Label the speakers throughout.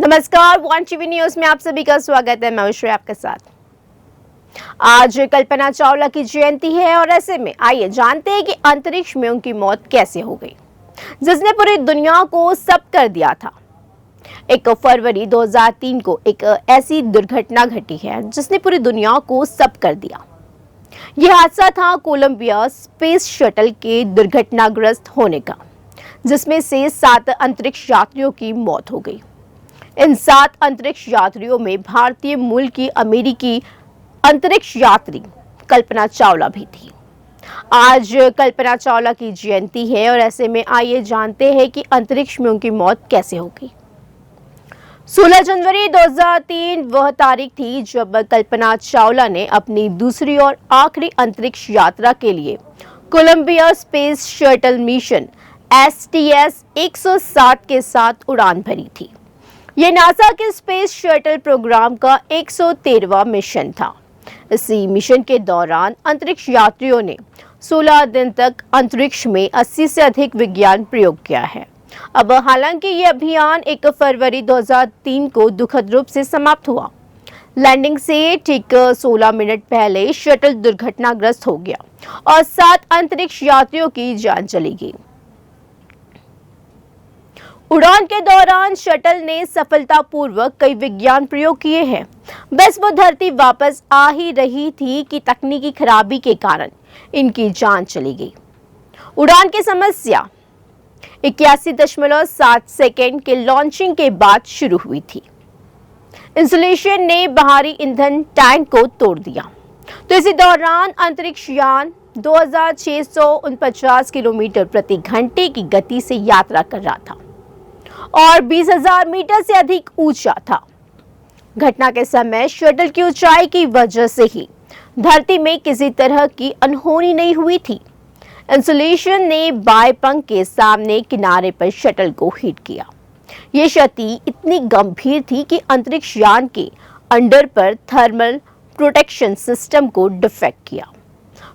Speaker 1: नमस्कार, one TV news में आप सभी का स्वागत है। मैं श्रेया आपके साथ। आज कल्पना चावला की जयंती है और ऐसे में आइए जानते हैं कि अंतरिक्ष में उनकी मौत कैसे हो गई, जिसने पूरी दुनिया को सब कर दिया था। 1 फरवरी 2003 को एक ऐसी दुर्घटना घटी है जिसने पूरी दुनिया को सब कर दिया। यह हादसा था कोलंबिया स्पेस शटल के दुर्घटनाग्रस्त होने का, जिसमें से 7 अंतरिक्ष यात्रियों की मौत हो गई। इन 7 अंतरिक्ष यात्रियों में भारतीय मूल की अमेरिकी अंतरिक्ष यात्री कल्पना चावला भी थी। आज कल्पना चावला की जयंती है और ऐसे में आइए जानते हैं कि अंतरिक्ष में उनकी मौत कैसे हो गई। 16 जनवरी 2003 वह तारीख थी जब कल्पना चावला ने अपनी दूसरी और आखिरी अंतरिक्ष यात्रा के लिए Colombia space shuttle mission STS-107 के साथ उड़ान भरी थी। यह नासा के स्पेस शटल प्रोग्राम का 113वां मिशन था। इसी मिशन के दौरान अंतरिक्ष यात्रियों ने 16 दिन तक अंतरिक्ष में 80 से अधिक विज्ञान प्रयोग किया है। अब हालांकि ये अभियान 1 फरवरी 2003 को दुखद रूप से समाप्त हुआ। लैंडिंग से ठीक 16 मिनट पहले शटल दुर्घटनाग्रस्त हो गया और 7 अंतरिक्ष यात्रियों की जान चली गई। उड़ान के दौरान शटल ने सफलतापूर्वक कई विज्ञान प्रयोग किए हैं। बस वो धरती वापस आ ही रही थी कि तकनीकी खराबी के कारण इनकी जान चली गई। उड़ान की समस्या 81.7 सेकेंड के लॉन्चिंग के बाद शुरू हुई थी। इंसुलेशन ने बाहरी ईंधन टैंक को तोड़ दिया, तो इसी दौरान अंतरिक्ष यान 2649 किलोमीटर प्रति घंटे की गति से यात्रा कर रहा था और 20,000 मीटर से अधिक ऊंचा था। घटना के समय शटल की ऊंचाई की वजह से ही धरती में किसी तरह की अनहोनी नहीं हुई थी। इंसुलेशन ने बाएं पंख के सामने किनारे पर शटल को हिट किया। यह क्षति इतनी गंभीर थी कि अंतरिक्ष यान के अंडर पर थर्मल प्रोटेक्शन सिस्टम को डिफेक्ट किया।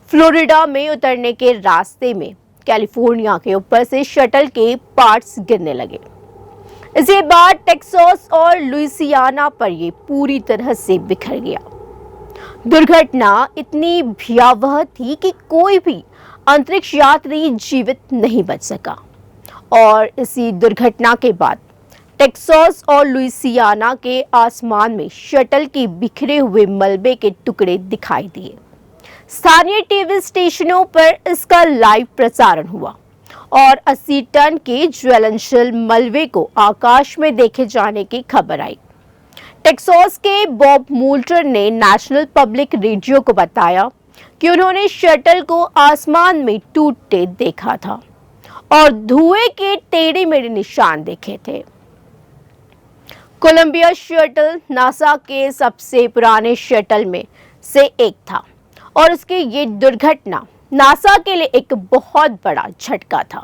Speaker 1: फ्लोरिडा में उतरने के रास्ते में कैलिफोर्निया के ऊपर से शटल के पार्ट्स गिरने लगे। इसके बाद टेक्सास और लुइसियाना पर यह पूरी तरह से बिखर गया। दुर्घटना इतनी भयावह थी कि कोई भी अंतरिक्ष यात्री जीवित नहीं बच सका और इसी दुर्घटना के बाद टेक्सास और लुइसियाना के आसमान में शटल के बिखरे हुए मलबे के टुकड़े दिखाई दिए। स्थानीय टीवी स्टेशनों पर इसका लाइव प्रसारण हुआ और 80 टन के ज्वलनशील मलबे को आकाश में देखे जाने की खबर आई। टेक्सास के बॉब मोल्टर ने नेशनल पब्लिक रेडियो को बताया कि उन्होंने शटल को आसमान में टूटते देखा था और धुएं के टेढ़े मेढ़े निशान देखे थे। कोलंबिया शटल नासा के सबसे पुराने शटल में से एक था और उसकी ये दुर्घटना नासा के लिए एक बहुत बड़ा झटका था।